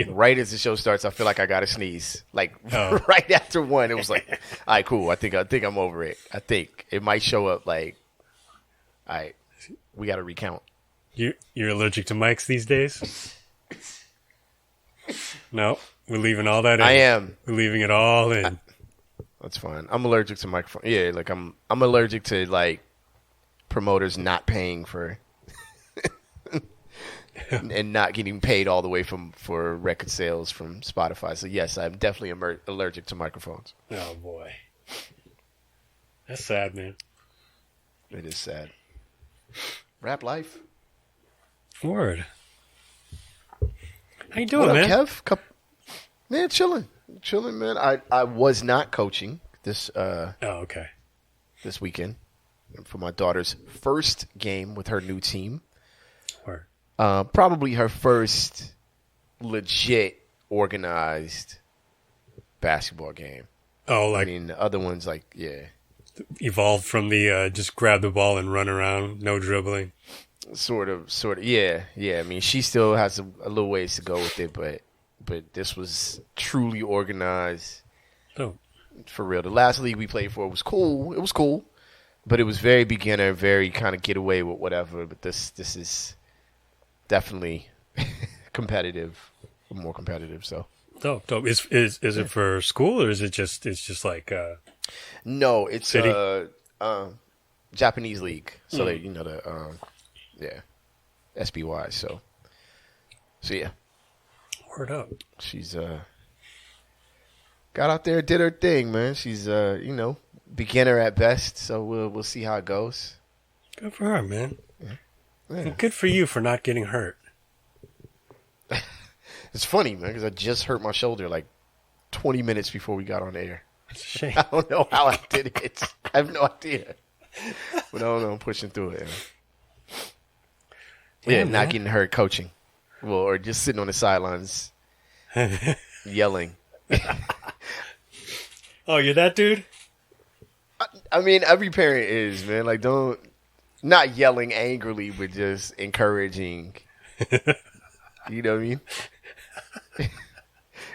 Right as the show starts, I feel like I got to sneeze. Like right after one, it was like, all right, cool. I think I'm over it. I think it might show up like, all right, we got to recount. You're allergic to mics these days? No, we're leaving all that in. I am. We're leaving it all in. That's fine. I'm allergic to microphone. Yeah, like I'm allergic to like promoters not paying for and not getting paid all the way for record sales from Spotify. So yes, I'm definitely allergic to microphones. Oh boy, that's sad, man. It is sad. Rap life. Word. How you doing, what up, man? Kev? Man, chilling, man. I was not coaching this. Okay. This weekend for my daughter's first game with her new team. Word. Probably her first legit organized basketball game. Oh, like I mean, the other ones, like evolved from the just grab the ball and run around, no dribbling. Sort of, yeah. I mean, she still has a little ways to go with it, but this was truly organized. Oh, for real. The last league we played for was cool. It was cool, but it was very beginner, very kind of get away with whatever. But this is definitely competitive, more competitive. So dope. Is it for school or is it just like no, it's city? Japanese league. So they the SBY. So yeah. Word up. She's got out there, did her thing, man. She's beginner at best. So we'll see how it goes. Good for her, man. Yeah. And good for you for not getting hurt. It's funny, man, because I just hurt my shoulder like 20 minutes before we got on air. It's a shame. I don't know how I did it. I have no idea. But I don't know. I'm pushing through it. Yeah, not getting hurt coaching. Well, or just sitting on the sidelines yelling. Oh, you're that dude? I mean, every parent is, man. Like, not yelling angrily, but just encouraging. You know what I mean?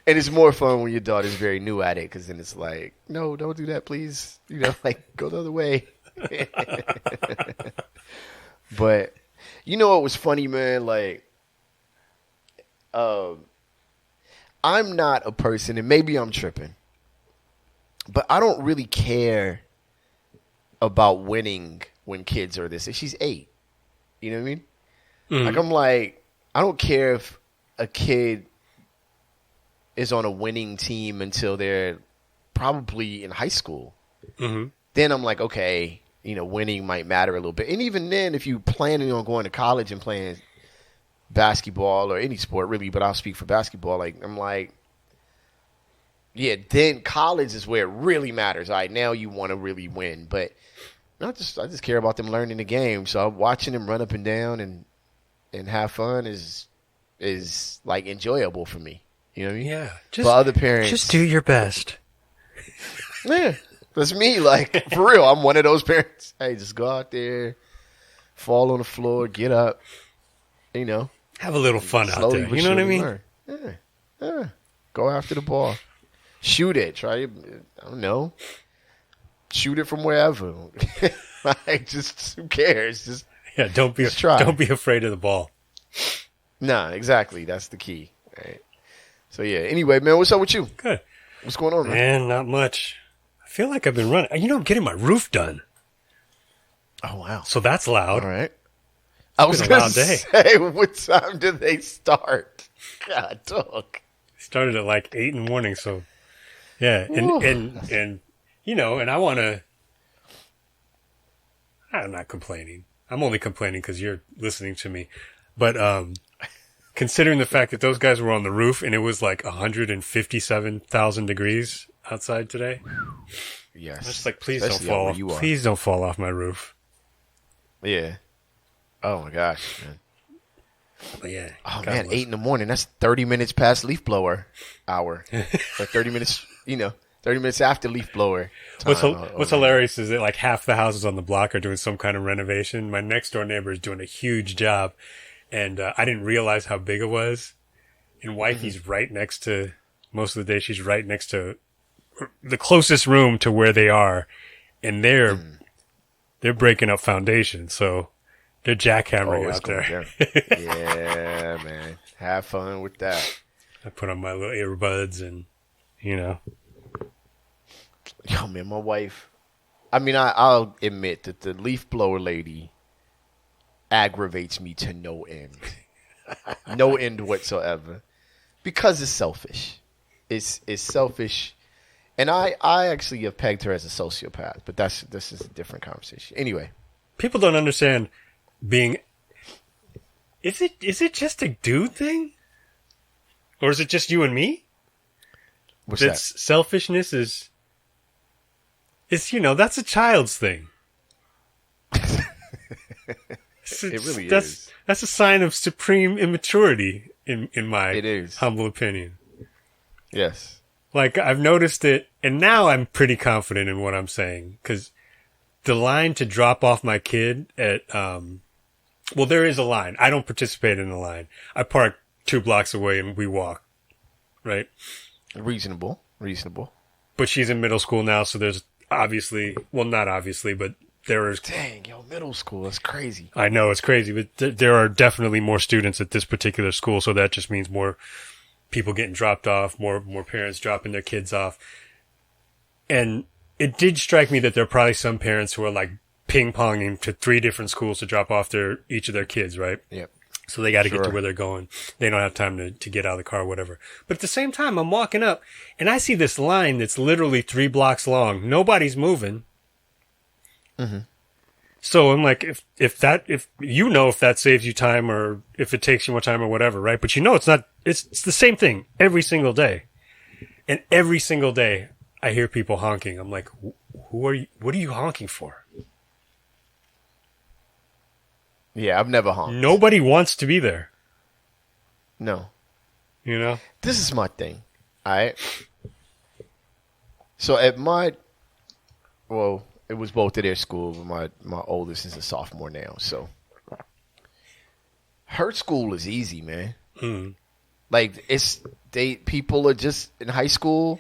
And it's more fun when your daughter's very new at it, because then it's like, no, don't do that, please. Like, go the other way. But, you know what was funny, man? Like, I'm not a person, and maybe I'm tripping, but I don't really care about winning when kids are this. She's 8. You know what I mean? Mm-hmm. Like, I'm like, I don't care if a kid is on a winning team until they're probably in high school. Mm-hmm. Then I'm like, okay, winning might matter a little bit. And even then, if you planning on going to college and playing basketball or any sport really, but I'll speak for basketball. Like, I'm like, yeah, then college is where it really matters. All right, now you want to really win. But I just care about them learning the game. So watching them run up and down and have fun is like enjoyable for me. You know what I mean? Yeah. But other parents, just do your best. Yeah, that's me. Like, for real, I'm one of those parents. Hey, just go out there, fall on the floor, get up. Have a little fun out there. You know what I mean? Yeah. Go after the ball. Shoot it. Try it. I don't know. Shoot it from wherever. Like, just who cares? Don't be afraid of the ball. Nah, exactly. That's the key. Right. So yeah. Anyway, man, what's up with you? Good. What's going on, man? Man, not much. I feel like I've been running. I'm getting my roof done. Oh wow. So that's loud. All right. I was going to say, what time did they start? God, dog. Started at like 8 in the morning, so yeah, and and I want to. I'm not complaining. I'm only complaining because you're listening to me, but considering the fact that those guys were on the roof and it was like 157,000 degrees outside today. Yes, I'm just like, please don't fall off. Please don't fall off my roof. Yeah. Oh my gosh, man. But yeah. Oh man, 8 in the morning. That's 30 minutes past leaf blower hour. Or 30 minutes, 30 minutes after leaf blower time. What's hilarious is that like half the houses on the block are doing some kind of renovation. My next door neighbor is doing a huge job, and I didn't realize how big it was and wifey's right next to, most of the day, she's right next to the closest room to where they are. And they're breaking up foundation. So they're jackhammering out there. Yeah, man. Have fun with that. I put on my little earbuds and, you know. Yo, man, my wife. I mean, I'll admit that the leaf blower lady aggravates me to no end. No end whatsoever. Because it's selfish. It's selfish. And I actually have pegged her as a sociopath, but this is a different conversation. Anyway. People don't understand being... Is it just a dude thing? Or is it just you and me? What's that? Selfishness is, that's a child's thing. It really is. That's a sign of supreme immaturity, in my is. humble opinion. Yes. Like, I've noticed it, and now I'm pretty confident in what I'm saying, because the line to drop off my kid at, well, there is a line. I don't participate in the line. I park 2 blocks away and we walk, right? Reasonable. But she's in middle school now, so there's obviously, well, not obviously, but there is... Dang, yo, middle school, that's crazy. I know, it's crazy, but there are definitely more students at this particular school, so that just means more people getting dropped off, more parents dropping their kids off. And it did strike me that there are probably some parents who are like ping-ponging to 3 different schools to drop off each of their kids, right? Yep. So they got to get to where they're going. They don't have time to get out of the car or whatever. But at the same time, I'm walking up and I see this line that's literally 3 blocks long. Nobody's moving. Mm-hmm. So I'm like, if that saves you time or if it takes you more time or whatever, right? But it's not, it's the same thing every single day. And every single day I hear people honking. I'm like, what are you honking for? Yeah, I've never honked. Nobody wants to be there. No. You know? This is my thing. All right. So at it was both at their school, but my oldest is a sophomore now. So her school is easy, man. Mm. Like people are just in high school.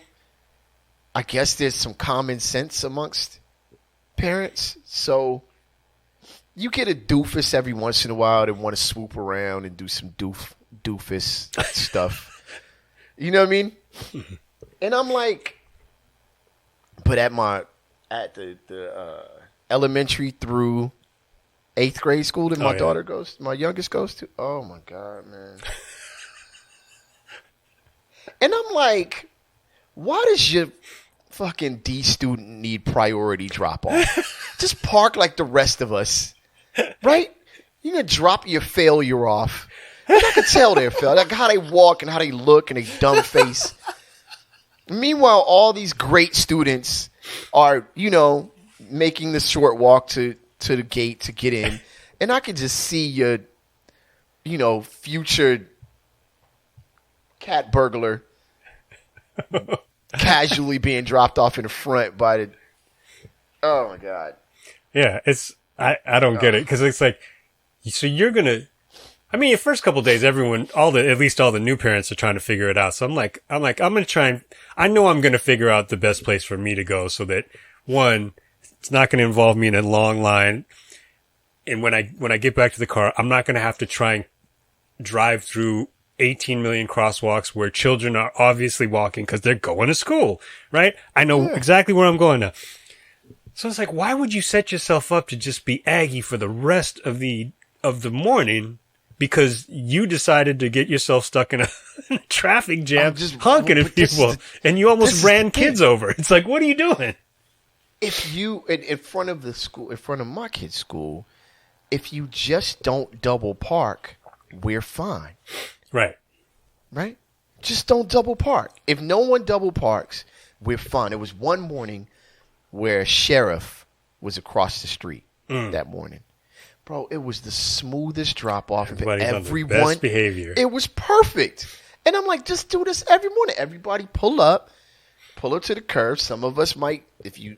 I guess there's some common sense amongst parents. So you get a doofus every once in a while that want to swoop around and do some doofus stuff. You know what I mean? And I'm like, but at the elementary through 8th grade school that my youngest goes to. Oh my God, man. And I'm like, why does your fucking D student need priority drop off? Just park like the rest of us. Right? You're going to drop your failure off. And I can tell they're failure. Like how they walk and how they look and they dumb face. Meanwhile, all these great students are, making the short walk to the gate to get in. And I can just see your, future cat burglar casually being dropped off in the front by the... Oh, my God. Yeah, I don't get it because it's like, so you're going to, I mean, the first couple of days, at least all the new parents are trying to figure it out. So I'm like, I'm going to try and, I know I'm going to figure out the best place for me to go so that, one, it's not going to involve me in a long line. And when I get back to the car, I'm not going to have to try and drive through 18 million crosswalks where children are obviously walking because they're going to school, right? I know exactly where I'm going now. So it's like, why would you set yourself up to just be Aggie for the rest of the morning because you decided to get yourself stuck in a traffic jam honking at people and you almost ran kids over? It's like, what are you doing? If you, in front of the school, in front of my kid's school, if you just don't double park, we're fine. Right. Right? Just don't double park. If no one double parks, we're fine. It was one morning where a sheriff was across the street that morning. Bro, it was the smoothest drop-off of everyone. On the best behavior. It was perfect. And I'm like, just do this every morning. Everybody pull up to the curb. Some of us might, if you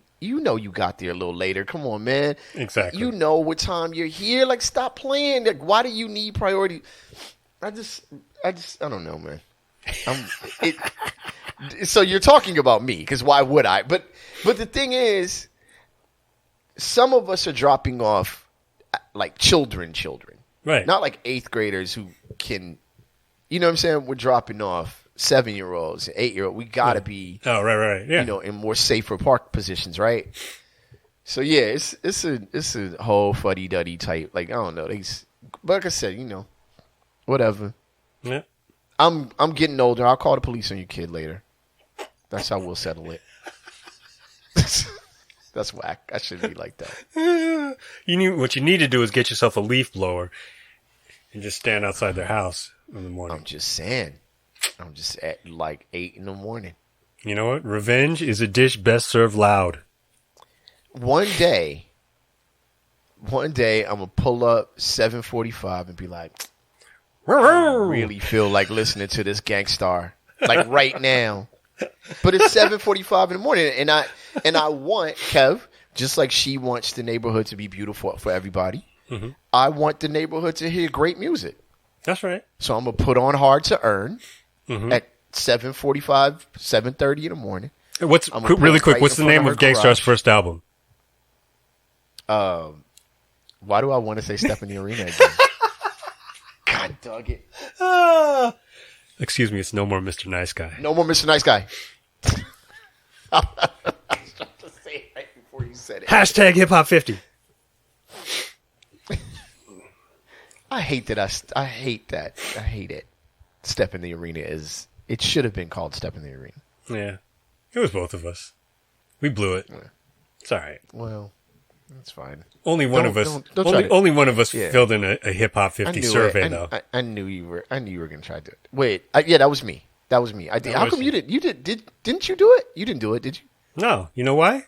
got there a little later. Come on, man. Exactly. You know what time you're here. Like, stop playing. Like, why do you need priority? I don't know, man. It, so you're talking about me, because why would I? But the thing is, some of us are dropping off like children. Right. Not like 8th graders who can, you know what I'm saying? We're dropping off 7-year-olds, 8-year-olds. We got to be, right. Yeah. in more safer park positions, right? So yeah, it's a whole fuddy-duddy type. Like, I don't know. But like I said, whatever. Yeah. I'm getting older. I'll call the police on your kid later. That's how we'll settle it. That's whack. I shouldn't be like that. What you need to do is get yourself a leaf blower and just stand outside their house in the morning. I'm just saying. I'm just at like 8 in the morning. You know what? Revenge is a dish best served loud. One day, I'm going to pull up 7:45 and be like, I really feel like listening to this Gangstar, like right now. But it's 7:45 in the morning, and I want Kev, just like she wants the neighborhood to be beautiful for everybody. Mm-hmm. I want the neighborhood to hear great music. That's right. So I'm gonna put on Hard to Earn at 7:45, 7:30 in the morning. What's really quick? What's the name of Gangstar's first album? Why do I want to say Step in the Arena again? God dog it. Excuse me, it's No More Mr. Nice Guy. No More Mr. Nice Guy. I was trying to say it right before you said it. Hashtag HipHop50. I hate that. I hate that. I hate it. Step in the Arena it should have been called Step in the Arena. Yeah. It was both of us. We blew it. Yeah. It's all right. Well, that's fine. Only one of us filled in a Hip Hop 50 survey, though. I knew you were going to try to do it. Wait, yeah, that was me. I did. How come you didn't? Didn't you do it? You didn't do it, did you? No. You know why?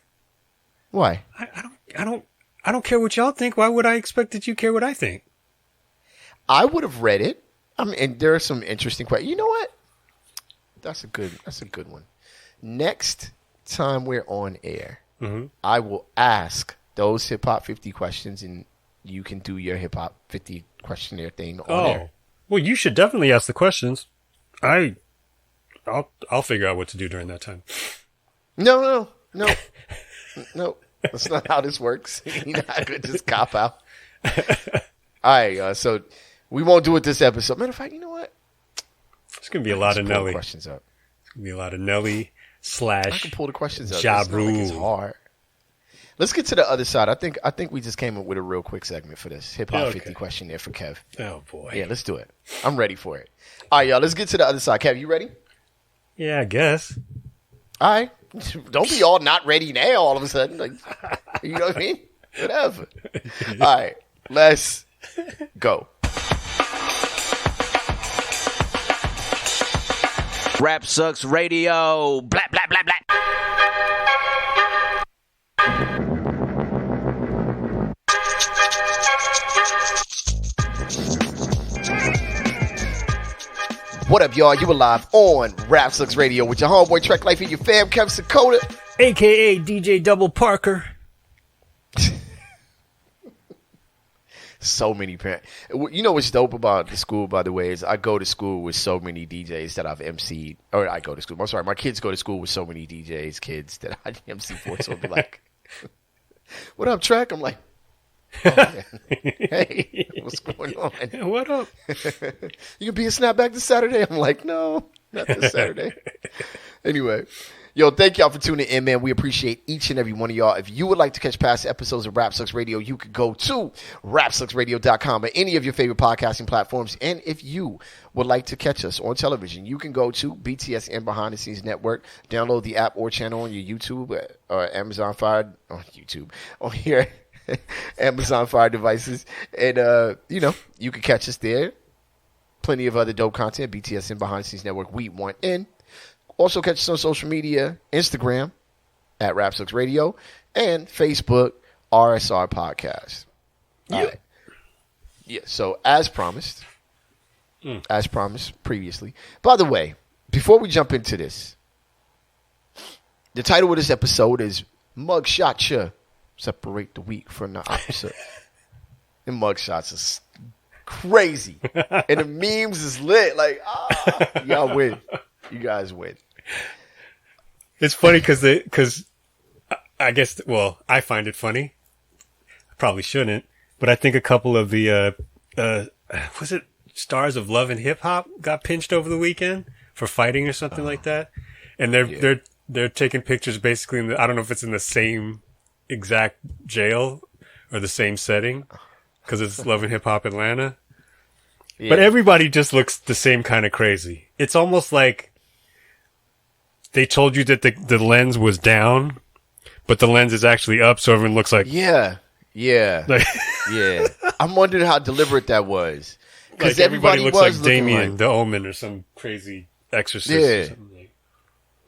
Why? I don't care what y'all think. Why would I expect that you care what I think? I would have read it. I mean, and there are some interesting questions. You know what? That's a good one. Next time we're on air, I will ask those Hip Hop 50 questions, and you can do your Hip Hop 50 questionnaire thing on air. Well, you should definitely ask the questions. I'll figure out what to do during that time. No. That's not how this works. You're not going to just cop out. All right, so we won't do it this episode. Matter of fact, you know what? It's going to be a lot of Nelly. Questions up. It's going to be a lot of Nelly / I can pull the questions up. Ja It's not like it's hard. Let's get to the other side. I think we just came up with a real quick segment for this Hip Hop 50 questionnaire for Kev. Oh boy. Yeah, let's do it. I'm ready for it. All right, y'all. Let's get to the other side. Kev, you ready? Yeah, I guess. All right. Don't be all not ready now. All of a sudden, like, you know what I mean? Whatever. All right, let's go. Rap Sucks Radio. Blah, blah, blah, blah. What up, y'all? You alive on Rap Sucks Radio with your homeboy Trek Life and your fam, Kev Sakota. A.K.A. DJ Double Parker. So many parents. You know what's dope about the school, by the way, is I go to school with so many DJs that I've MC'd. Or I go to school. I'm sorry, my kids go to school with so many DJs, kids that I MC for. So I'll be like, what up, Trek? I'm like, oh, man. Hey, what's going on? What up? You can be a snapback this Saturday? I'm like, no, not this Saturday. Anyway. Yo, thank y'all for tuning in, man. We appreciate each and every one of y'all. If you would like to catch past episodes of Rap Sucks Radio, you could go to rapsucksradio.com or any of your favorite podcasting platforms. And if you would like to catch us on television, you can go to BTS and Behind the Scenes Network, download the app or channel on your YouTube or Amazon Fire on YouTube on your Amazon Fire devices. And, you can catch us there. Plenty of other dope content, BTS and Behind the Scenes Network. We want in. Also catch us on social media, Instagram at Rap Sucks Radio and Facebook RSR Podcast. Yeah. Right. Yeah. So as promised previously. By the way, before we jump into this, the title of this episode is Mugshot Ya. Separate the weak from the opposite. And mugshots is crazy. And the memes is lit. Like, y'all win. You guys win. It's funny because I guess, well, I find it funny. I probably shouldn't, but I think a couple of the, was it Stars of Love and Hip Hop got pinched over the weekend for fighting or something like that. And they're taking pictures basically I don't know if it's in the same exact jail or the same setting because it's Love and Hip Hop Atlanta. Yeah. But everybody just looks the same kind of crazy. It's almost like they told you that the lens was down, but the lens is actually up, so everyone looks like... Yeah. Like, yeah. I'm wondering how deliberate that was. Because like everybody looks like Damien the Omen or some crazy exorcist or something. Like.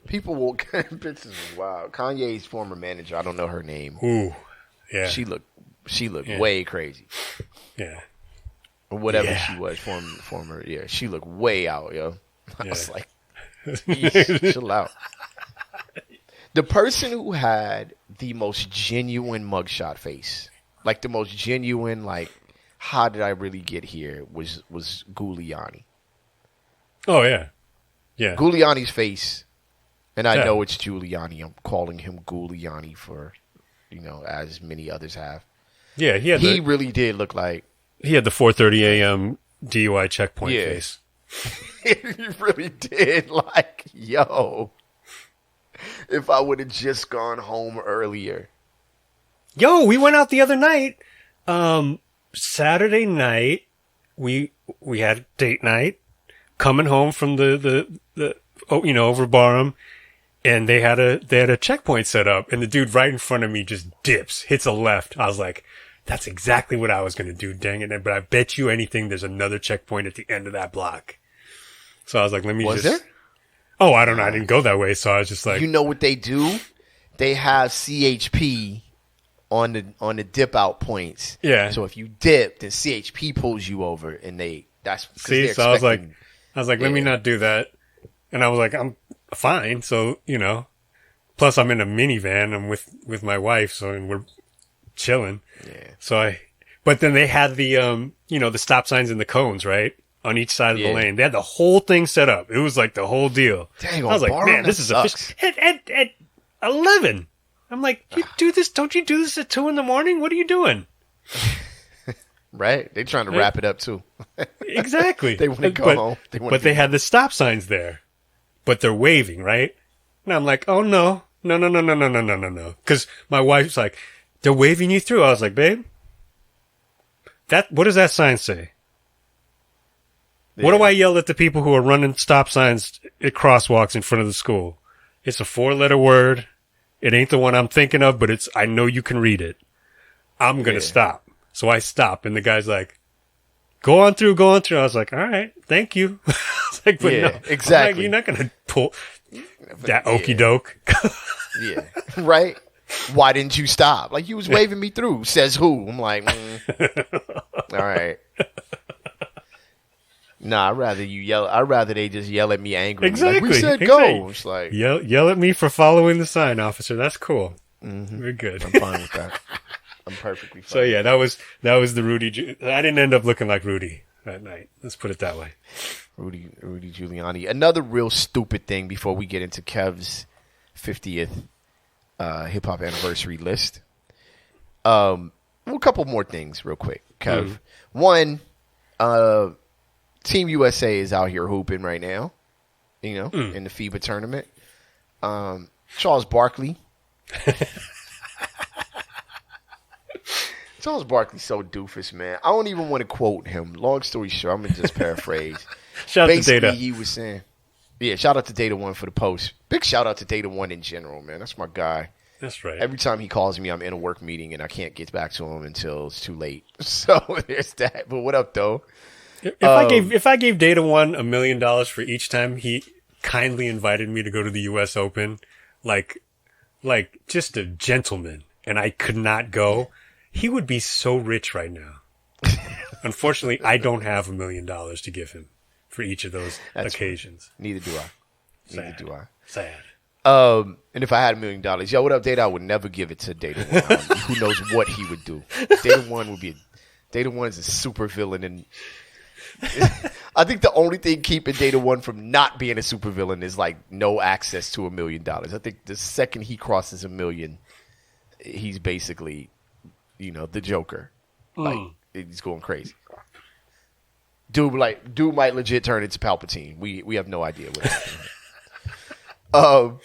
People will... Bitches is wild. Kanye's former manager, I don't know her name. Ooh, yeah. She looked way crazy. Yeah. Or whatever she was, former, she looked way out, yo. I was like, chill out. The person who had the most genuine mugshot face, like the most genuine, like, how did I really get here, was Giuliani. Oh, yeah. Yeah. Giuliani's face, and I know it's Giuliani. I'm calling him Giuliani for, as many others have. Yeah, he really did look like... He had the 4:30 a.m. DUI checkpoint face. He really did. Like, yo, if I would have just gone home earlier. Yo, we went out the other night. Saturday night, we had date night. Coming home from the over Barham, and they had a checkpoint set up, and the dude right in front of me just dips, hits a left. I was like, that's exactly what I was going to do, dang it. But I bet you anything there's another checkpoint at the end of that block. So I was like, Was there? Oh, I don't know. I didn't go that way. So I was just like... You know what they do? They have CHP on the dip out points. Yeah. So if you dip, then CHP pulls you over, and that's... See, so I was like, let me not do that. And I was like, I'm fine. So, plus I'm in a minivan. I'm with my wife. So and we're chilling. Yeah. But then they had the, the stop signs and the cones, right? On each side of the lane. They had the whole thing set up. It was like the whole deal. Dang, I was like, man, this is at 11. I'm like, don't you do this at 2 a.m? What are you doing? Right? They're trying to wrap it up too. Exactly. They want to go home. But they had the stop signs there. But they're waving, right? And I'm like, oh no. No. Because my wife's like, they're waving you through. I was like, babe, what does that sign say? Yeah. What do I yell at the people who are running stop signs at crosswalks in front of the school? It's a 4-letter word. It ain't the one I'm thinking of, but I know you can read it. I'm going to stop. So I stop, and the guy's like, go on through. I was like, all right, thank you. I was like, but no, exactly. Like, you're not going to pull that okey doke. Yeah, right? Why didn't you stop? Like, you was waving me through. Says who? I'm like, all right. Nah, I'd rather they just yell at me angrily. Exactly. Like, we said go. It's like, yell at me for following the sign, officer. That's cool. Mm-hmm. We're good. I'm fine with that. I'm perfectly fine. So yeah, that was the Rudy. I didn't end up looking like Rudy that night. Let's put it that way. Rudy Giuliani. Another real stupid thing before we get into Kev's 50th hip hop anniversary list. A couple more things real quick, Kev. One, Team USA is out here hooping right now, in the FIBA tournament. Charles Barkley. Charles Barkley's so doofus, man. I don't even want to quote him. Long story short, I'm going to just paraphrase. Shout out to Data. He was saying, shout out to Data One for the post. Big shout out to Data One in general, man. That's my guy. That's right. Every time he calls me, I'm in a work meeting, and I can't get back to him until it's too late. So there's that. But what up, though? If I gave Data One $1 million for each time he kindly invited me to go to the U.S. Open, like just a gentleman, and I could not go, he would be so rich right now. Unfortunately, I don't have $1 million to give him for each of those occasions. Funny. Neither do I. Sad. And if I had $1 million, yo, what up, Data? I would never give it to Data One. Who knows what he would do? Data One would be Data One is a super villain, and I think the only thing keeping Data One from not being a super villain is like no access to $1 million. I think the second he crosses $1 million, he's basically, the Joker. Like he's going crazy. Dude might legit turn into Palpatine. We have no idea what happened.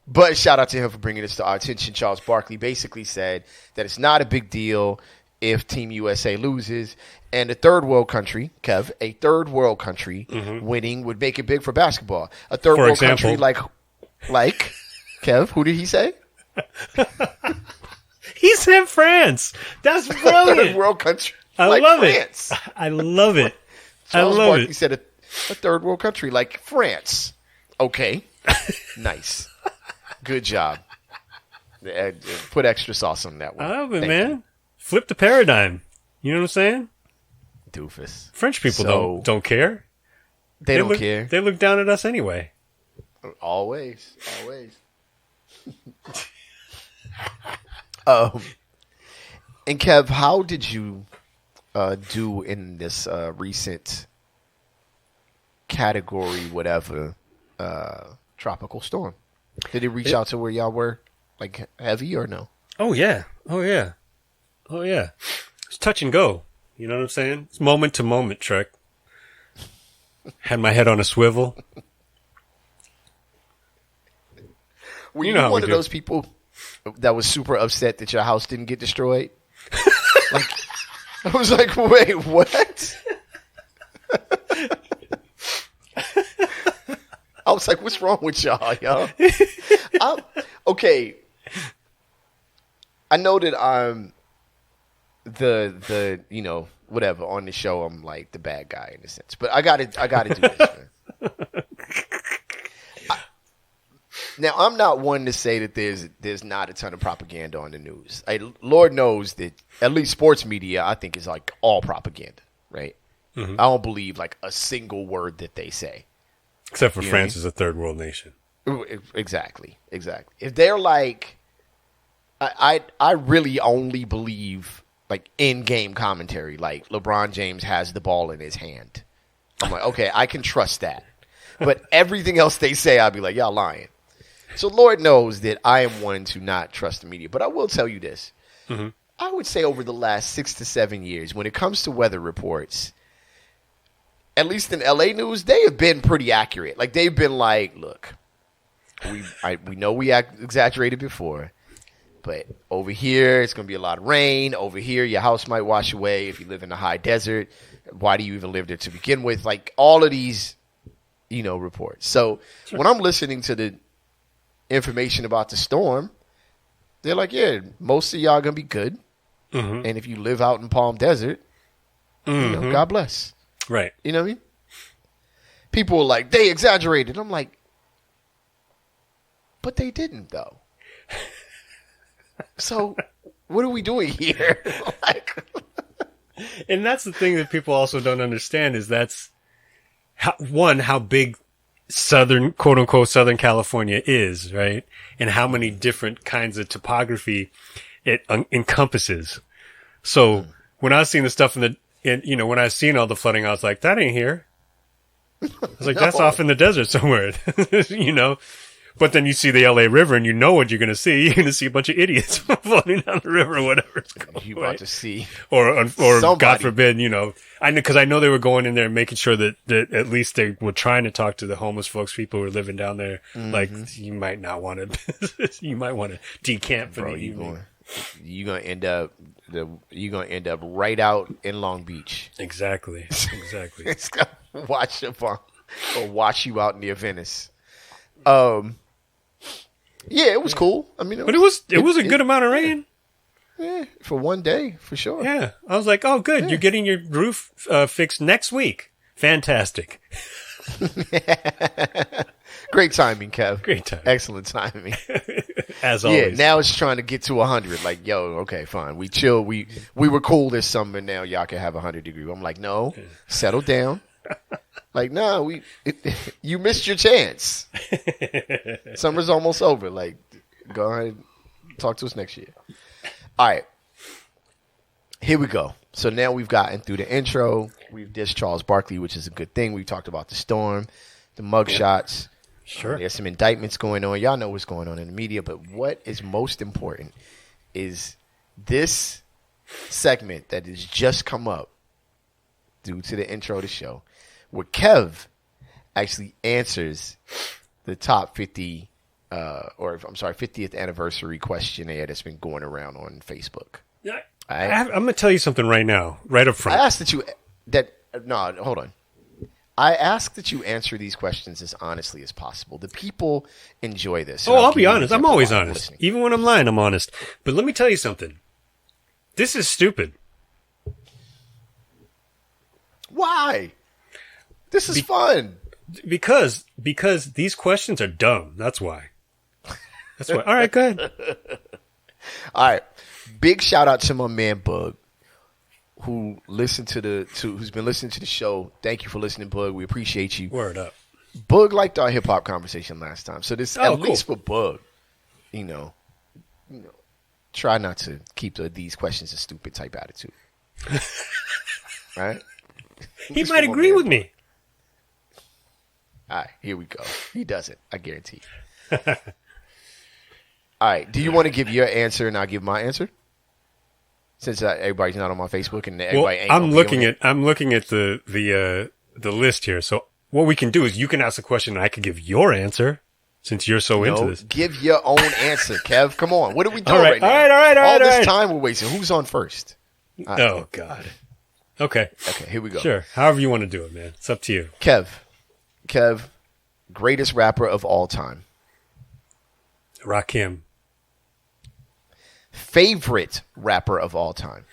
But shout out to him for bringing this to our attention. Charles Barkley basically said that it's not a big deal if Team USA loses, and a third world country, Kev, winning would make it big for basketball. A third world country like Kev, who did he say? He said France. That's brilliant. Third world country. I love France. it. I love it. Charles Barkley said a third world country like France. Okay. Nice. Good job. Put extra sauce on that one. I love it, man. Flip the paradigm. You know what I'm saying? Doofus. French people don't care. They don't care. They look down at us anyway. Always. And Kev, how did you do in this recent category, whatever, tropical storm? Did it reach out to where y'all were, like heavy or no? Oh yeah. It's touch and go. You know what I'm saying? It's moment to moment, Trek. Had my head on a swivel. Were you one of those people that was super upset that your house didn't get destroyed? Like, I was like, wait, what? I was like, what's wrong with y'all? Okay. I know that I'm the whatever on the show. I'm like the bad guy in a sense, but I gotta do this, man. Now, I'm not one to say that there's not a ton of propaganda on the news. Lord knows that at least sports media, I think, is like all propaganda, right? Mm-hmm. I don't believe like a single word that they say. Except for France is a third world nation. Exactly. If they're like, I really only believe like in-game commentary, like LeBron James has the ball in his hand. I'm like, okay, I can trust that. But everything else they say, I'll be like, y'all lying. So Lord knows that I am one to not trust the media. But I will tell you this. Mm-hmm. I would say over the last 6 to 7 years, when it comes to weather reports, at least in LA news, they have been pretty accurate. Like they've been like, look, we know we exaggerated before, but over here it's going to be a lot of rain. Over here, your house might wash away if you live in a high desert. Why do you even live there to begin with? Like all of these, reports. So when I'm listening to the information about the storm, they're like, yeah, most of y'all going to be good. Mm-hmm. And if you live out in Palm Desert, God bless. Right. You know what I mean? People are like, they exaggerated. I'm like, but they didn't, though. So what are we doing here? And that's the thing that people also don't understand is that's how big Southern, quote unquote, Southern California is, right? And how many different kinds of topography it encompasses. So when I was seeing the stuff when I was seeing all the flooding, I was like, that ain't here. I was like, that's off in the desert somewhere, But then you see the LA River and you know what you're going to see. You're going to see a bunch of idiots floating down the river or whatever. You're about to see. Or God forbid, because I know they were going in there and making sure that at least they were trying to talk to the homeless folks, people who are living down there. Mm-hmm. Like, you might not want to, you might want to decamp for the evening. You're gonna end up right out in Long Beach. Exactly. It's gonna wash you out near Venice. Yeah, it was cool. I mean, it was a good amount of rain. Yeah, for one day, for sure. Yeah, I was like, oh, good. Yeah. You're getting your roof fixed next week. Fantastic. Great timing, Kev. Great timing. Excellent timing. As always. Yeah, now it's trying to get to 100. Like, yo, okay, fine. We chill. We were cool this summer. Now y'all can have 100 degrees. I'm like, no, settle down. Like, no, you missed your chance. Summer's almost over. Like, go ahead and talk to us next year. All right. Here we go. So now we've gotten through the intro. We've dissed Charles Barkley, which is a good thing. We've talked about the storm, the mugshots. Sure. There's some indictments going on. Y'all know what's going on in the media. But what is most important is this segment that has just come up due to the intro of the show, where Kev actually answers the top 50, 50th anniversary questionnaire that's been going around on Facebook. Yeah. Right? I'm going to tell you something right now, right up front. I asked hold on. I ask that you answer these questions as honestly as possible. The people enjoy this. I'll be honest. I'm always honest. Even when I'm lying, I'm honest. But let me tell you something. This is stupid. Why? This is fun. Because these questions are dumb. That's why. That's why. All right, go ahead. All right. Big shout out to my man Bug, who's been listening to the show. Thank you for listening, Bug. We appreciate you. Word up. Bug liked our hip hop conversation last time, so this cool. least for Bug, try not to keep these questions a stupid type attitude, right? He might agree with me. All right, here we go. He doesn't. I guarantee. All right. Do you want to give your answer and I'll give my answer? Since everybody's not on my Facebook and everybody ain't. I'm looking at the list here. So what we can do is you can ask a question and I can give your answer since you're so into this. Give your own answer, Kev. Come on. What are we doing right now? All right. All this time we're wasting. Who's on first? Oh God. Okay. Okay. Here we go. Sure. However you want to do it, man. It's up to you. Kev, greatest rapper of all time. Rakim. Favorite rapper of all time.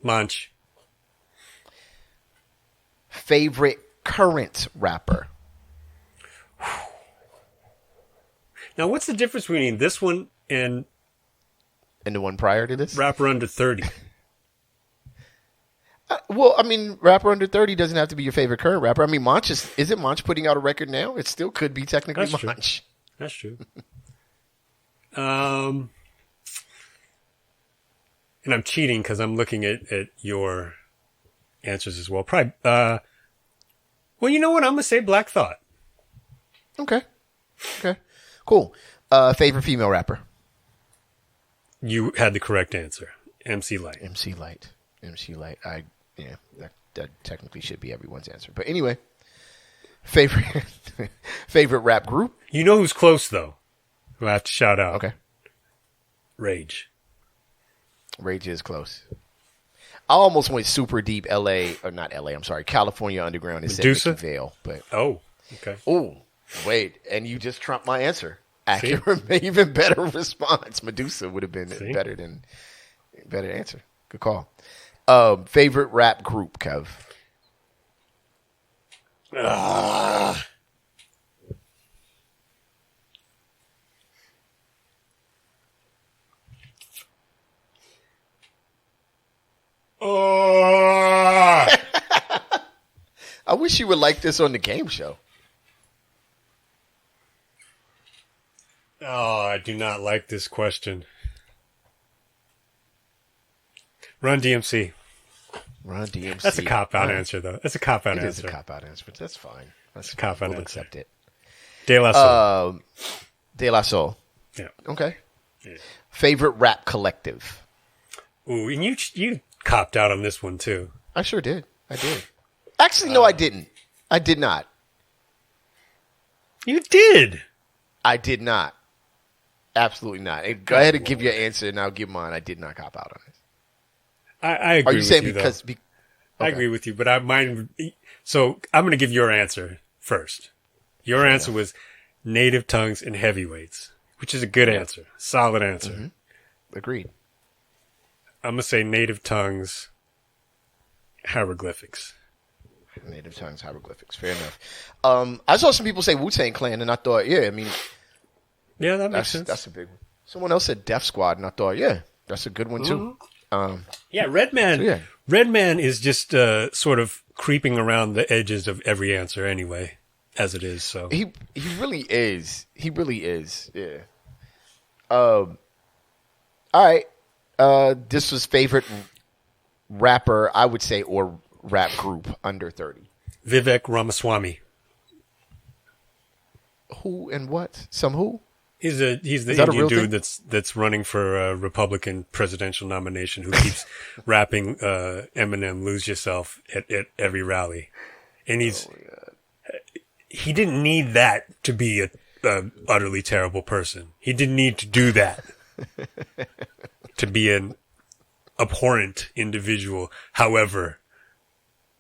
Munch. Favorite current rapper. Now, what's the difference between this one and the one prior to this? rapper under 30? Well, I mean, rapper under 30 doesn't have to be your favorite current rapper. I mean, isn't Monch putting out a record now? It still could be technically That's Monch. That's true. And I'm cheating because I'm looking at your answers as well. Probably. Well, you know what? I'm gonna say Black Thought. Okay. Cool. Favorite female rapper. You had the correct answer. MC Light. MC Light. That technically should be everyone's answer. But anyway, favorite rap group. You know who's close though? Who I have to shout out. Okay. Rage. Rage is close. I almost went super deep California Underground and Medusa? said Mickey Vale, but Oh, okay. oh, wait, and you just trumped my answer. Accurate, even better response. Medusa would have been better answer. Good call. Favorite rap group, Kev. I wish you would like this on the game show. Oh, I do not like this question. Run DMC. Run DMC. That's a cop-out answer, though. That's a cop-out answer. It is a cop-out answer, but that's fine. That's a cop-out we'll answer. accept it. De La Soul. De La Soul. Yeah. Okay. Yeah. Favorite rap collective. Ooh, and you copped out on this one, too. I sure did. I did. Actually, no, I didn't. I did not. You did. I did not. Absolutely not. Hey, go ahead and give your answer, and I'll give mine. I did not cop out on it. I agree. Are you saying with because? Okay. I agree with you, but mine. So I'm going to give your answer first. Your answer was native tongues and heavyweights, which is a good answer, solid answer. Mm-hmm. Agreed. I'm gonna say native tongues, hieroglyphics. Native tongues, hieroglyphics. Fair enough. I saw some people say Wu-Tang Clan, and I thought, that makes sense. That's a big one. Someone else said Def Squad, and I thought, that's a good one too. Redman. So, Redman is just sort of creeping around the edges of every answer anyway, as it is. So he really is. He really is. Yeah. All right. This was favorite rapper, I would say, or rap group under 30. Vivek Ramaswamy. Who and what? Some who? He's the Indian dude that's running for a Republican presidential nomination who keeps rapping Eminem "Lose Yourself" at every rally, and he didn't need that to be a utterly terrible person. He didn't need to do that to be an abhorrent individual. However,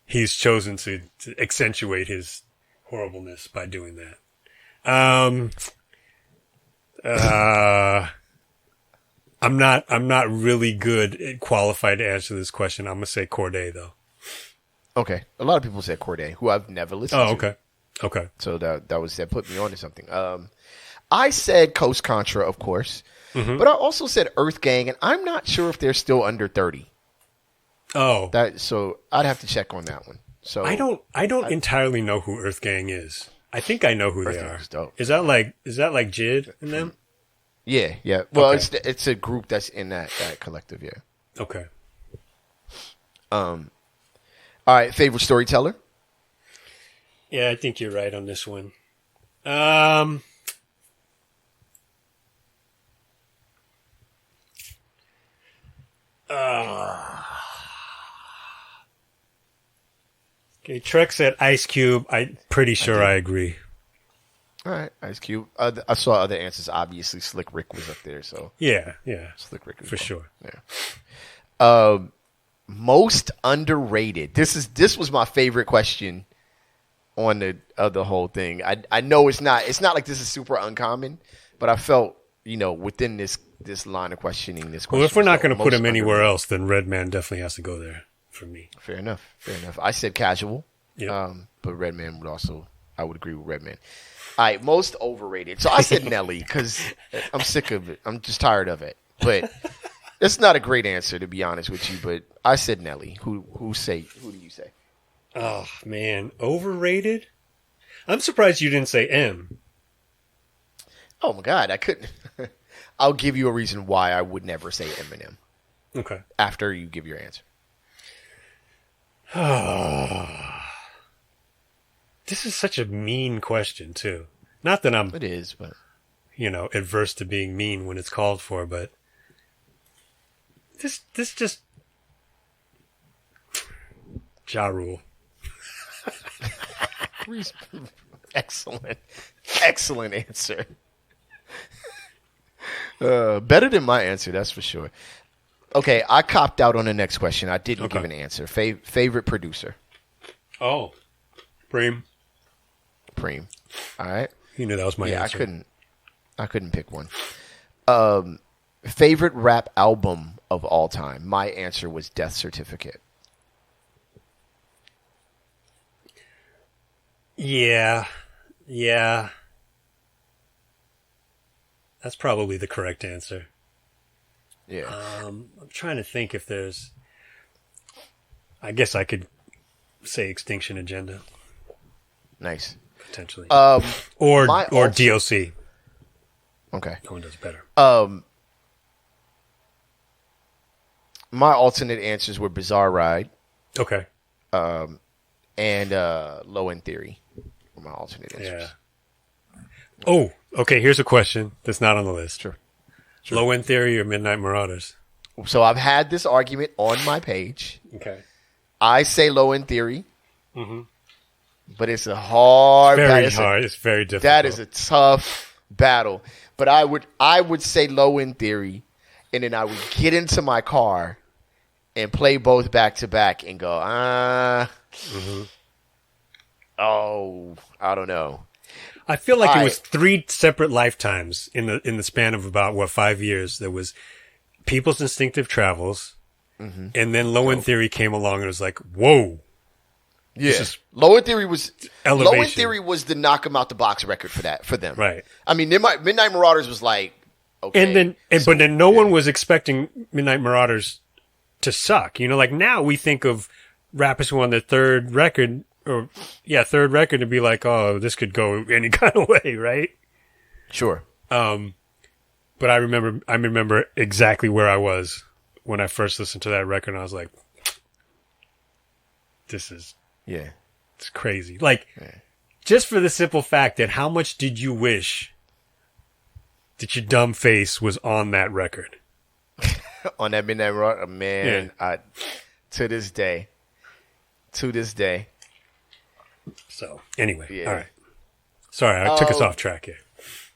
he's chosen to accentuate his horribleness by doing that. I'm not really qualified to answer this question. I'm gonna say Corday though. Okay. A lot of people said Corday, who I've never listened to. Oh, okay. Okay. So that put me on to something. I said Coast Contra, of course, but I also said Earth Gang, and I'm not sure if they're still under 30. Oh. So I'd have to check on that one. So I don't entirely know who Earth Gang is. I think I know who they are. Dope. Is that like Jid and them? Yeah. Well, Okay. it's a group that's in that collective. Yeah. Okay. All right. Favorite storyteller? Yeah, I think you're right on this one. Okay, Trek said Ice Cube. I'm pretty sure I agree. All right, Ice Cube. I saw other answers. Obviously, Slick Rick was up there. So Yeah. Slick Rick For sure. Yeah. Most underrated. This was my favorite question on the whole thing. I know it's not like this is super uncommon, but I felt within this line of questioning this question. Well, if we're not going to put most him anywhere underrated. else, then Redman definitely has to go there for me. Fair enough. I said Casual. Yep. But Redman I would agree with Redman. All right, most overrated. So I said Nelly because I'm sick of it. I'm just tired of it. But it's not a great answer, to be honest with you. But I said Nelly. Who do you say? Oh, man. Overrated? I'm surprised you didn't say M. Oh my God, I couldn't. I'll give you a reason why I would never say Eminem Okay. after you give your answer. This is such a mean question, too. Not that I'm, It is, but adverse to being mean when it's called for, but this just... Ja Rule. excellent answer. Better than my answer, that's for sure. Okay, I copped out on the next question. I didn't give an answer. Favorite producer? Oh. Preem. All right. You knew that was my answer. I couldn't pick one. Favorite rap album of all time? My answer was Death Certificate. Yeah. That's probably the correct answer. Yeah. I'm trying to think if there's... I guess I could say Extinction Agenda. Nice. Potentially. My or alternate- DLC. Okay. No one does better. My alternate answers were Bizarre Ride Okay. and Low End Theory were my alternate answers. Yeah. Oh, okay. Here's a question that's not on the list. Sure. Low End Theory or Midnight Marauders? So I've had this argument on my page. Okay. I say Low End Theory, Mm-hmm. but it's a hard Very battle. hard. It's very difficult. That is a tough battle. But I would say Low End Theory, and then I would get into my car and play both back to back and go, oh, I don't know. I feel like it All was 3 separate lifetimes in the span of about 5 years. There was People's Instinctive Travels, and then Low End Theory came along and was like, whoa. Yeah, is Low End Theory was elevation. Low End Theory was the knock 'em out the box record for them. Right. I mean, Midnight Marauders was like, okay, but then no one was expecting Midnight Marauders to suck. Like now we think of rappers who on their third record to be like, oh, this could go any kind of way, right? Sure. But But I remember exactly where I was when I first listened to that record, and I was like, it's crazy. Like, just for the simple fact that how much did you wish that your dumb face was on that record? On that Midnight Rock, man, to this day. So, anyway, all right. Sorry, I took us off track here.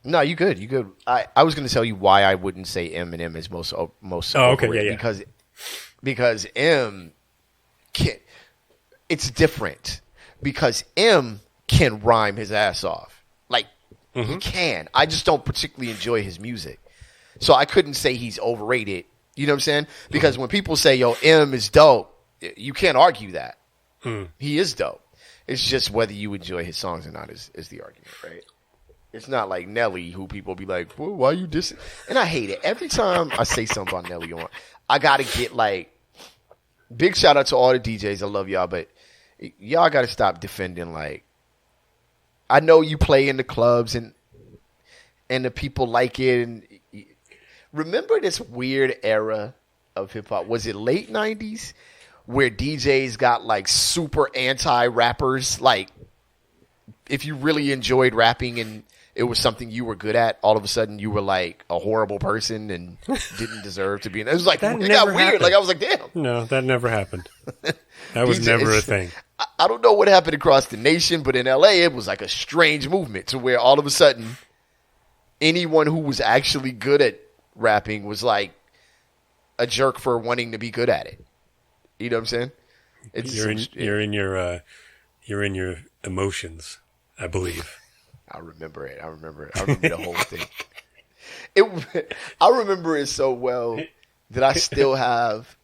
No, you good. I was going to tell you why I wouldn't say Eminem is most overrated. Because M can, it's different. Because M can rhyme his ass off. Like, he can. I just don't particularly enjoy his music. So I couldn't say he's overrated. You know what I'm saying? Because when people say, yo, M is dope, you can't argue that. He is dope. It's just whether you enjoy his songs or not is the argument, right? It's not like Nelly, who people be like, well, why you dissing? And I hate it. Every time I say something about Nelly on, I got to get like, big shout out to all the DJs. I love y'all, but y'all got to stop defending like, I know you play in the clubs and the people like it. And remember this weird era of hip hop? Was it late 90s where DJs got like super anti-rappers? Like, if you really enjoyed rapping and it was something you were good at, all of a sudden you were like a horrible person and didn't deserve to be in it. It was like, it got weird. Happened. Like, I was like, damn. No, that never happened. That was never a thing. I don't know what happened across the nation, but in LA, it was like a strange movement to where all of a sudden anyone who was actually good at rapping was like a jerk for wanting to be good at it. You know what I'm saying? You're in your emotions, I believe. I remember it. I remember the whole thing. I remember it so well that I still have,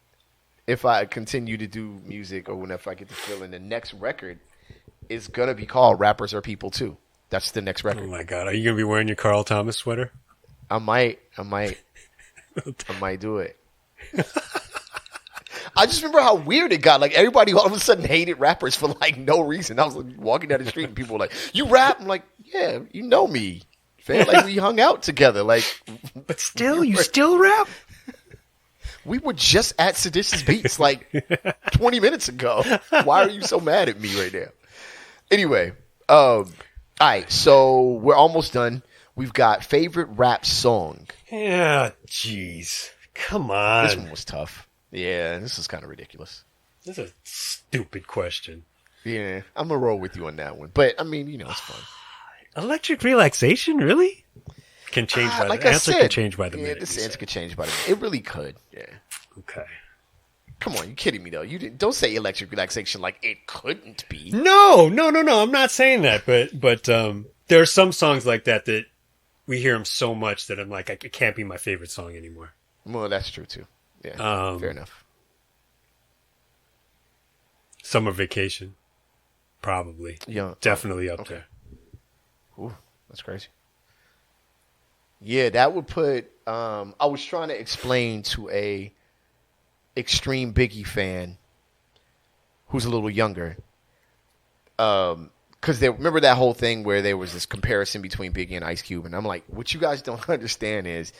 if I continue to do music or whenever I get the feeling, the next record is going to be called Rappers Are People Too. That's the next record. Oh my God. Are you going to be wearing your Carl Thomas sweater? I might do it. I just remember how weird it got. Like, everybody all of a sudden hated rappers for like no reason. I was like, walking down the street and people were like, you rap? I'm like, yeah, you know me. Fam. Like, we hung out together. Like, but still, you still rap? We were just at Seditious Beats like 20 minutes ago. Why are you so mad at me right now? Anyway, all right, so we're almost done. We've got favorite rap song. Yeah, jeez. Come on. This one was tough. Yeah, this is kind of ridiculous. This is a stupid question. Yeah, I'm going to roll with you on that one. But, I mean, it's fun. Electric relaxation, really? Can change by like the I answer. said, Can change by the minute. This answer could change by the minute. It really could. Yeah. Okay. Come on, you kidding me though? Don't say electric relaxation like it couldn't be. No. I'm not saying that, but there are some songs like that we hear them so much that I'm like, it can't be my favorite song anymore. Well, that's true too. Yeah, fair enough. Summer Vacation, probably. Yeah, definitely up there. Ooh, that's crazy. Yeah, that would put. I was trying to explain to a extreme Biggie fan who's a little younger, because they remember that whole thing where there was this comparison between Biggie and Ice Cube, and I'm like, what you guys don't understand is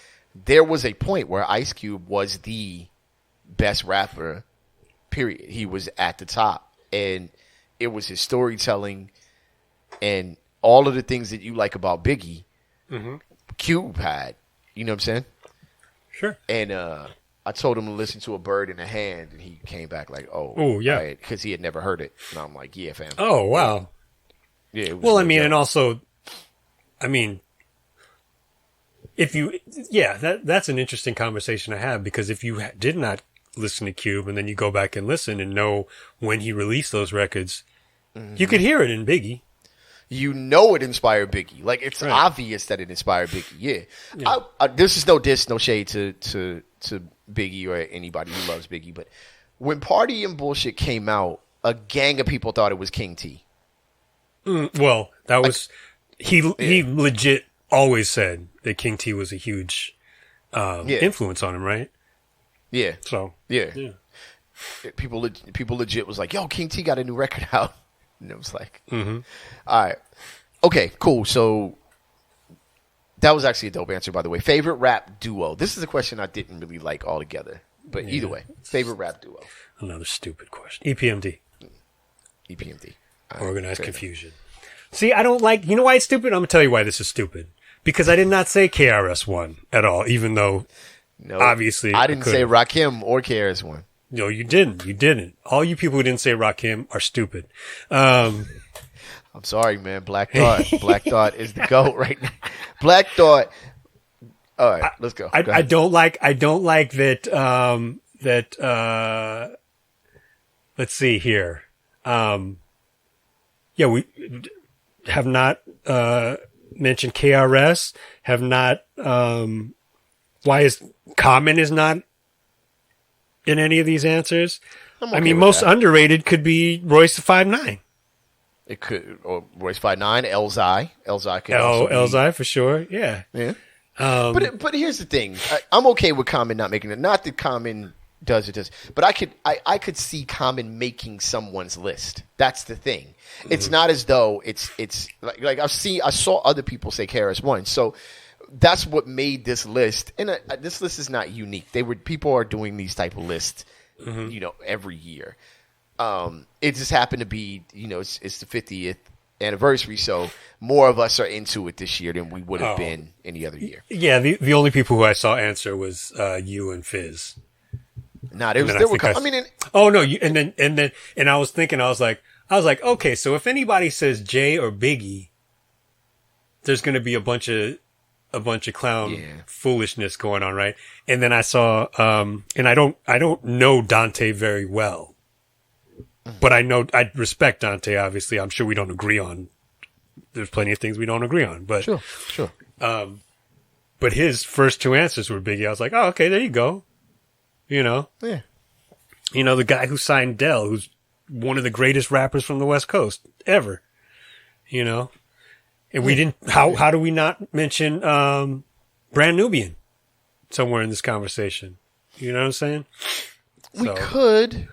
there was a point where Ice Cube was the best rapper. Period. He was at the top, and it was his storytelling and all of the things that you like about Biggie. Mm-hmm. Cube had, you know what I'm saying? Sure. And I told him to listen to A Bird in a Hand, and he came back like, oh yeah, because he had never heard it. And I'm like, yeah, fam. Oh, wow. Yeah. Well, I mean, and also, I mean, that's an interesting conversation to have, because if you did not listen to Cube and then you go back and listen and know when he released those records, you could hear it in Biggie. You know it inspired Biggie. Like, it's obvious that it inspired Biggie. Yeah. This is no diss, no shade to Biggie or anybody who loves Biggie. But when Party and Bullshit came out, a gang of people thought it was King T. Well, that was he legit always said that King T was a huge influence on him, right? Yeah. So yeah. People legit was like, yo, King T got a new record out. And it was like, all right. Okay, cool. So That was actually a dope answer, by the way. Favorite rap duo. This is a question I didn't really like altogether. But either way, favorite rap duo. Another stupid question. EPMD. EPMD. Organized Confusion. See, I don't like... You know why it's stupid? I'm going to tell you why this is stupid. Because I did not say KRS-One at all, even though obviously... I didn't say Rakim or KRS-One. No, you didn't. You didn't. All you people who didn't say Rakim are stupid. I'm sorry, man. Black Thought. Black Thought is the GOAT right now. Black Thought. All right, let's go. I don't like that. Let's see here. We have not mentioned KRS. Have not. Why is Common is not in any of these answers? Okay, most underrated could be Royce the 5'9". It could, or Royce 5'9", Elzai could also be. Elzai for sure. Yeah. But here's the thing. I'm okay with Common not making it. Not that Common does it, but I could see Common making someone's list. That's the thing. Mm-hmm. It's not as though it's like I saw other people say KRS-One. So that's what made this list. And this list is not unique. People are doing these type of lists, every year. It just happened to be, it's the 50th anniversary, so more of us are into it this year than we would have been any other year. Yeah, the only people who I saw answer was you and Fizz. Nah, and I was thinking, I was like, okay, so if anybody says Jay or Biggie, there's going to be a bunch of clown foolishness going on, right? And then I saw, and I don't know Dante very well. But I respect Dante, obviously. I'm sure we don't agree on, there's plenty of things we don't agree on, but. Sure. But his first two answers were Biggie. I was like, oh, okay, there you go. Yeah. The guy who signed Dell, who's one of the greatest rappers from the West Coast ever, and we didn't, how do we not mention, Brand Nubian somewhere in this conversation? You know what I'm saying? We could.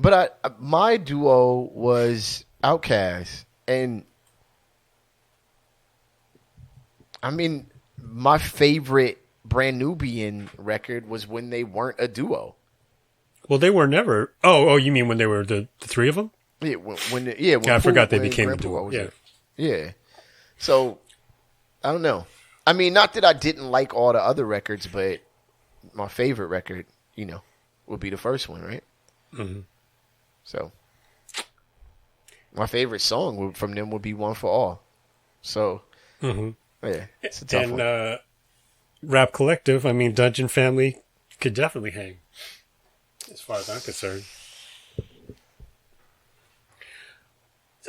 But my duo was Outkast, and my favorite Brand Nubian record was when they weren't a duo. Well, they were never. Oh, you mean when they were the three of them? Yeah, when I forgot they became a duo. Yeah. So I don't know. Not that I didn't like all the other records, but my favorite record, would be the first one, right? Mm-hmm. So, my favorite song from them would be "One for All." So, yeah, it's a tough one. Rap Collective, Dungeon Family could definitely hang, as far as I'm concerned.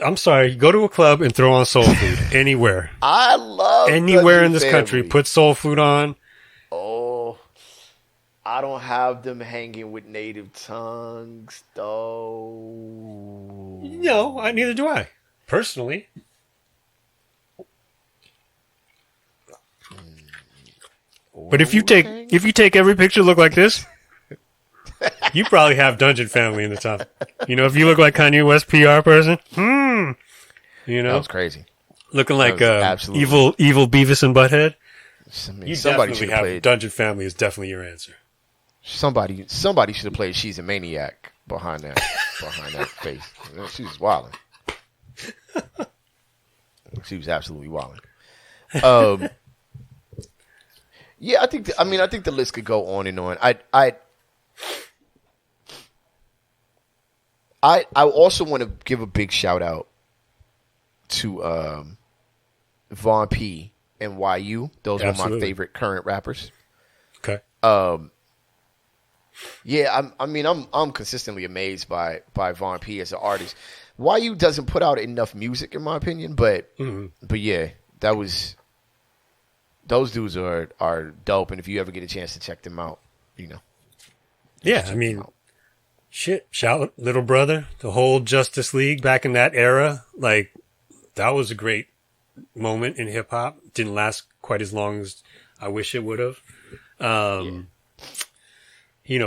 I'm sorry, go to a club and throw on soul food anywhere. I love anywhere in this country. Put soul food on. Oh. I don't have them hanging with native tongues, though. No, neither do I. Personally. But if you take every picture look like this, you probably have Dungeon Family in the top. If you look like Kanye West PR person, That was crazy. Looking like evil Beavis and Butthead. You somebody definitely have played. Dungeon Family is definitely your answer. Somebody should have played "She's a Maniac" behind that face. She was wilding. She was absolutely wilding. Yeah, I think the list could go on and on. I also want to give a big shout out to Von P and YU. Those are my favorite current rappers. Okay. Yeah, I'm consistently amazed by Von P as an artist. YU doesn't put out enough music, in my opinion, but yeah, those dudes are dope. And if you ever get a chance to check them out, Yeah, shit, shout Little Brother, the whole Justice League back in that era, like that was a great moment in hip hop. Didn't last quite as long as I wish it would have.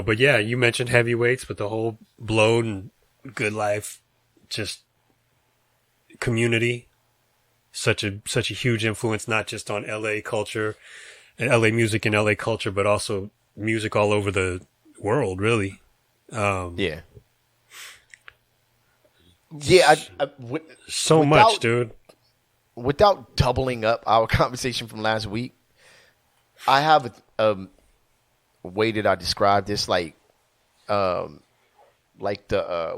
But yeah, you mentioned heavyweights, but the whole Blowed and Good Life, just community, such a huge influence, not just on LA culture and LA music and LA culture, but also music all over the world, really. Yeah. Yeah. So much, dude. Without doubling up our conversation from last week, I have a way that I describe this, like the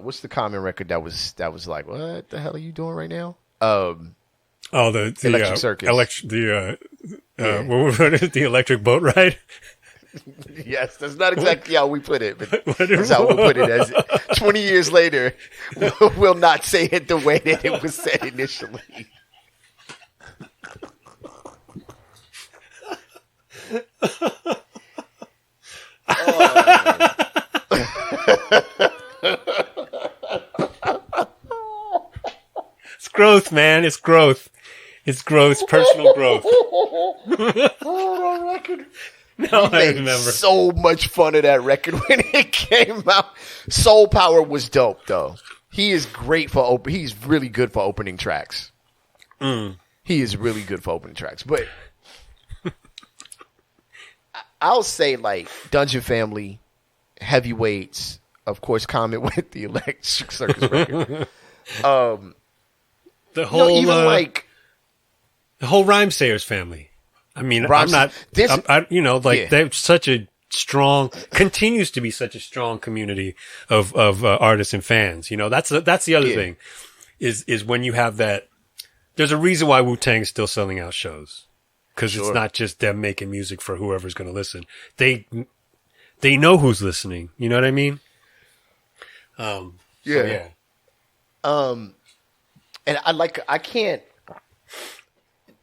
what's the Common record that was like, what the hell are you doing right now? The Electric Circus. What is it? The electric boat ride. Yes, that's not exactly how we put it, but that's how we'll put it. As 20 years later, we'll not say it the way that it was said initially. It's growth, man. It's growth. It's growth. It's personal growth. Oh, that record. No, I remember. So much fun of that record when it came out. Soul Power was dope, though. He is great for he's really good for opening tracks. He is really good for opening tracks. But I'll say, like, Dungeon Family, Heavyweights, of course, Common with the Electric Circus record. The whole even like the whole Rhymesayers family. I mean, Rhymes, I'm not, this, they're such a strong, continues to be such a strong community of artists and fans. You know, that's the other thing is when you have that, there's a reason why Wu-Tang is still selling out shows. Cause it's not just them making music for whoever's going to listen. They know who's listening. You know what I mean? And I can't,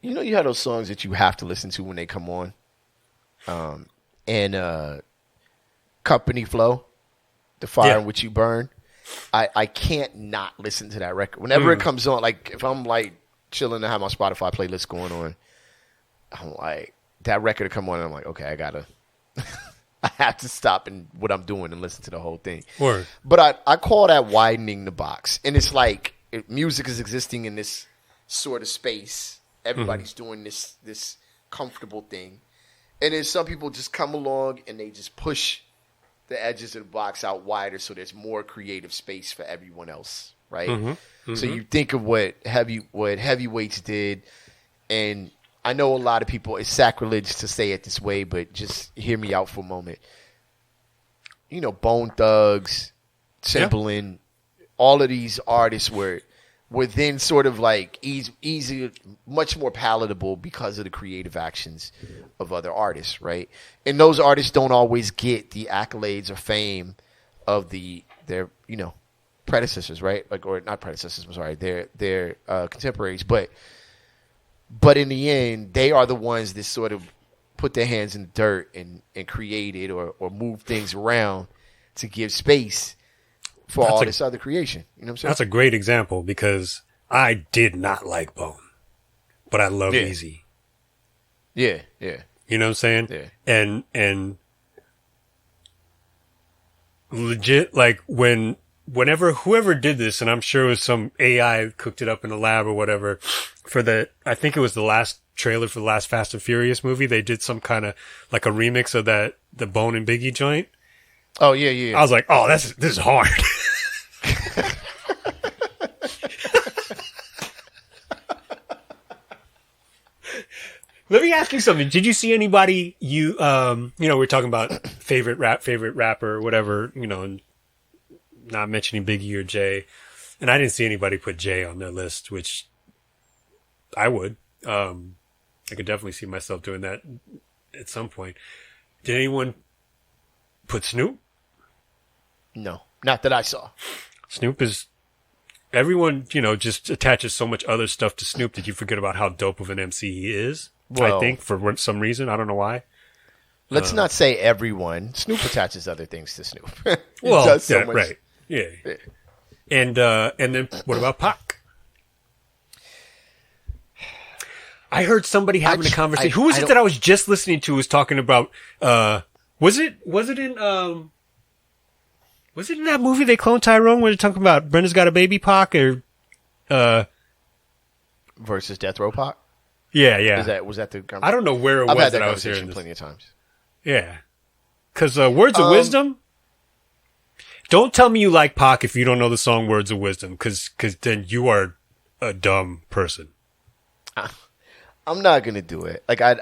you have those songs that you have to listen to when they come on. Company Flow, The Fire in Which You Burn. I can't not listen to that record. Whenever it comes on, like if I'm like chilling and have my Spotify playlist going on, I'm like, that record to come on, and I'm like, okay, I have to stop and what I'm doing and listen to the whole thing. Word. But I call that widening the box. And it's like music is existing in this sort of space. Everybody's doing this comfortable thing. And then some people just come along and they just push the edges of the box out wider so there's more creative space for everyone else, right? So you think of what Heavyweights did, and I know a lot of people, it's sacrilege to say it this way, but just hear me out for a moment. Bone Thugs, Timbaland, all of these artists were then sort of like easy, much more palatable because of the creative actions of other artists, right? And those artists don't always get the accolades or fame of their predecessors, right? Like, or not predecessors, I'm sorry, their contemporaries, but in the end, they are the ones that sort of put their hands in the dirt and created or move things around to give space for all this other creation. You know what I'm saying? That's a great example because I did not like Bone, but I love Easy. Yeah. You know what I'm saying? Yeah. And legit, like whenever whoever did this, and I'm sure it was some AI cooked it up in a lab or whatever, I think it was the last trailer for the last Fast and Furious movie, they did some kind of like a remix of the Bone and Biggie joint. Oh yeah. I was like, oh, this is hard. Let me ask you something. Did you see anybody we're talking about favorite rapper or whatever, and not mentioning Biggie or Jay. And I didn't see anybody put Jay on their list, which I would. I could definitely see myself doing that at some point. Did anyone put Snoop? No, not that I saw. Snoop is... Everyone, just attaches so much other stuff to Snoop that you forget about how dope of an MC he is. Well, I think, for some reason. I don't know why. Let's not say everyone. Snoop attaches other things to Snoop. Well, does so much. Right. Yeah. And then what about Pac? I heard somebody having a conversation. Who was it that I was just listening to was talking about, was it in that movie they cloned Tyrone where they're talking about Brenda's Got a Baby Pac or, versus Death Row Pac? Yeah. Was that the? I don't know where it I've was had that that I was conversation hearing this. plenty of times. Yeah. Because Words of Wisdom. Don't tell me you like Pac if you don't know the song Words of Wisdom, because then you are a dumb person. I'm not gonna do it. Like I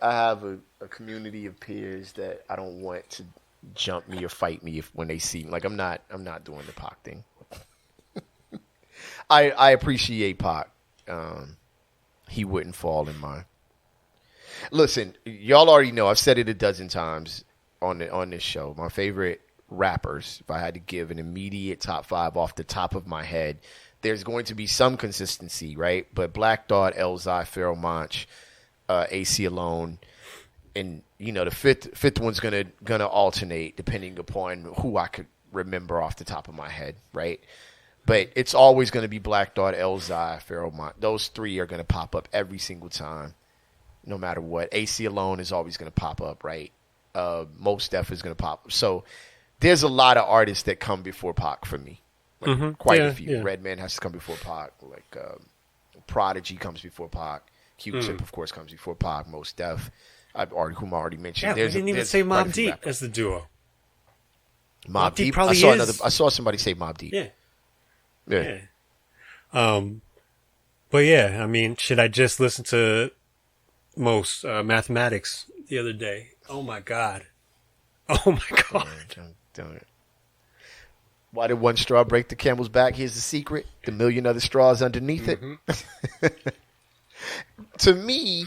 have a community of peers that I don't want to jump me or fight me when they see me. Like I'm not doing the Pac thing. I appreciate Pac. He wouldn't fall in mine. Listen, y'all already know. I've said it a dozen times on this show. My favorite rappers, if I had to give an immediate top 5 off the top of my head, there's going to be some consistency, right? But Black Thought, Elzhi, Pharoah Monch, AC Alone, and the fifth one's gonna alternate depending upon who I could remember off the top of my head, right? But it's always going to be Black Thought, Elzhi, Pharoah Monch. Those 3 are going to pop up every single time, no matter what. AC Alone is always going to pop up, right? Most Def is going to pop up. So there's a lot of artists that come before Pac for me. Like, quite a few. Yeah. Redman has to come before Pac. Like Prodigy comes before Pac. Q-Tip, of course, comes before Pac. Most Def, whom I already mentioned. Yeah, we didn't even say Mobb Deep as the duo. Mobb Deep probably I saw somebody say Mobb Deep. Yeah. But yeah, I mean, should I just listen to Most Mathematics the other day? Oh my god. Oh my god. Don't. Why did one straw break the camel's back? Here's the secret: the million other straws underneath it. To me,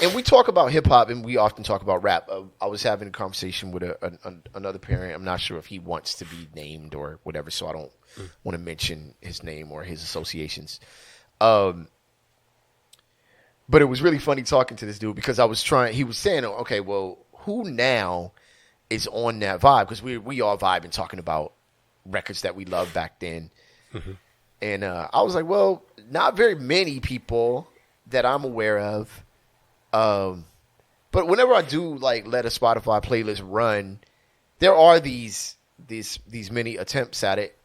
and we talk about hip hop, and we often talk about rap. I was having a conversation with another parent. I'm not sure if he wants to be named or whatever, so I don't want to mention his name or his associations. But it was really funny talking to this dude because he was saying, okay, well, who now is on that vibe? Because we all vibe and talking about records that we loved back then. And I was like, well, not very many people that I'm aware of. But whenever I do like let a Spotify playlist run, there are these many attempts at it.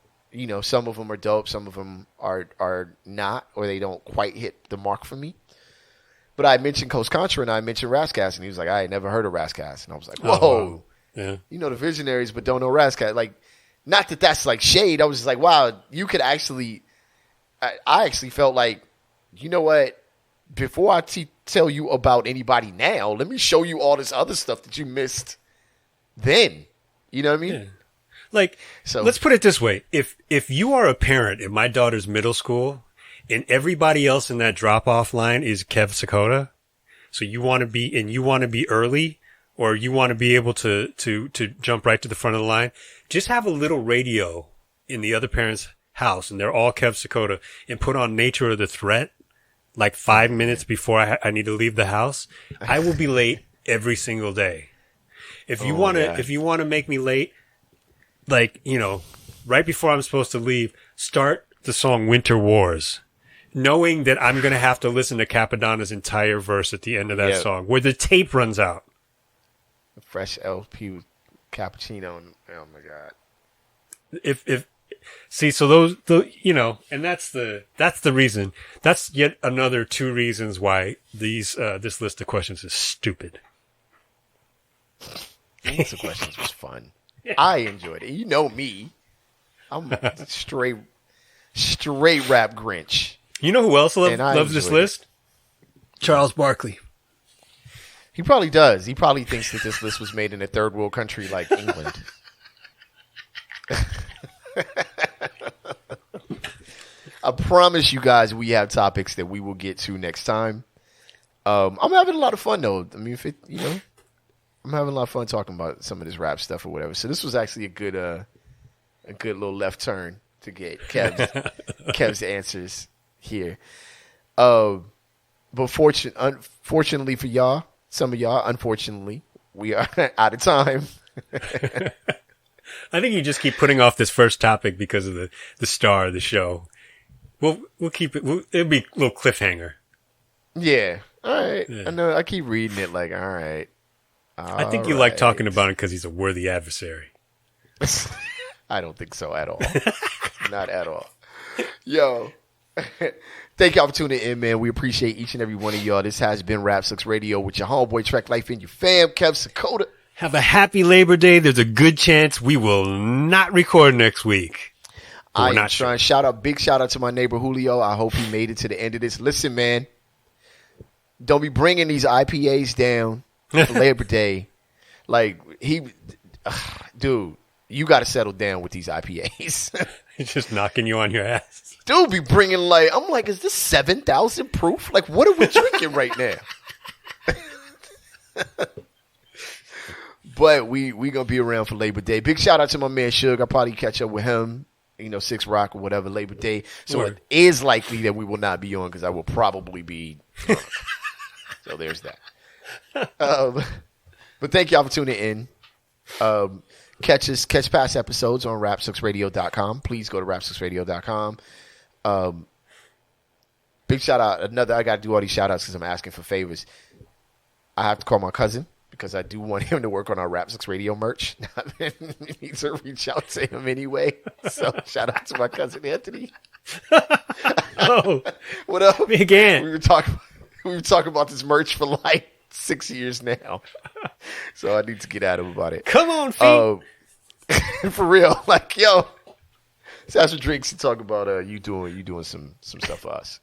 Some of them are dope, some of them are not, or they don't quite hit the mark for me. But I mentioned Coast Contra and I mentioned Rascas, and he was like, I ain't never heard of Rascas. And I was like, whoa. Oh, wow. Yeah. The Visionaries, but don't know Rascas. Like, not that that's like shade. I was just like, wow, you could actually – I actually felt like, you know what? Before I tell you about anybody now, let me show you all this other stuff that you missed then. You know what I mean? Yeah. Like, so let's put it this way. If you are a parent in my daughter's middle school and everybody else in that drop-off line is Kev Sakota, so you want to be early or you want to be able to jump right to the front of the line, just have a little radio in the other parent's house and they're all Kev Sakota and put on Nature of the Threat like 5 minutes before I need to leave the house. I will be late every single day. If you want to make me late, like, right before I'm supposed to leave, start the song Winter Wars, knowing that I'm going to have to listen to Capadonna's entire verse at the end of that song, where the tape runs out. A fresh LP with cappuccino. Oh my God. And that's the reason. That's yet another 2 reasons why this list of questions is stupid. The list of questions was fun. I enjoyed it. You know me. I'm a straight rap Grinch. You know who else loves this list? Charles Barkley. He probably does. He probably thinks that this list was made in a third world country like England. I promise you guys we have topics that we will get to next time. I'm having a lot of fun though. I mean, I'm having a lot of fun talking about some of this rap stuff or whatever. So this was actually a good little left turn to get Kev's answers here. But unfortunately for y'all, some of y'all, unfortunately, we are out of time. I think you just keep putting off this first topic because of the star of the show. We'll keep it. It'll be a little cliffhanger. Yeah. All right. Yeah. I know. I keep reading it like, all right. I think you like talking about it because he's a worthy adversary. I don't think so at all. Not at all. Yo, Thank y'all for tuning in, man. We appreciate each and every one of y'all. This has been Rap Sucks Radio with your homeboy Trek Life and your fam, Kev Sakota. Have a happy Labor Day. There's a good chance we will not record next week. I am trying. Big shout out to my neighbor Julio. I hope he made it to the end of this. Listen, man, don't be bringing these IPAs down for Labor Day. Like dude, you got to settle down with these IPAs. He's just knocking you on your ass. Dude, be bringing I'm like, is this 7,000 proof? Like, what are we drinking right now? But we gonna be around for Labor Day. Big shout out to my man Suge. I'll probably catch up with him. 6 Rock or whatever, Labor Day. So it is likely that we will not be on because I will probably be drunk. So there's that. But thank y'all for tuning in. Catch past episodes on rapsucksradio.com. Please go to rapsucksradio.com. Big shout out. I got to do all these shout outs because I'm asking for favors. I have to call my cousin because I do want him to work on our Rap Sucks Radio merch. I need to reach out to him anyway. So shout out to my cousin Anthony. Oh, what up? Big Ant. We were talking about this merch for like 6 years now. So I need to get at him about it. Come on, feet. For real. Like, yo, let's have some drinks and talk about you doing some stuff for us.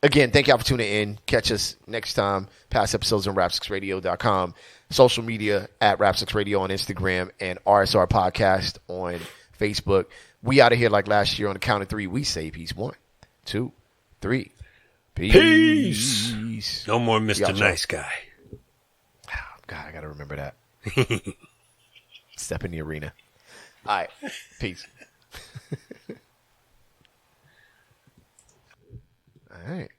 Again, thank y'all for tuning in. Catch us next time. Past episodes on rapsucksradio.com. Social media at rapsucksradio on Instagram and RSR Podcast on Facebook. We out of here like last year on the count of 3. We say peace. 1, 2, 3. Peace. No more Mr. Nice Guy. Oh, God, I got to remember that. Step in the arena. All right. Peace. All right.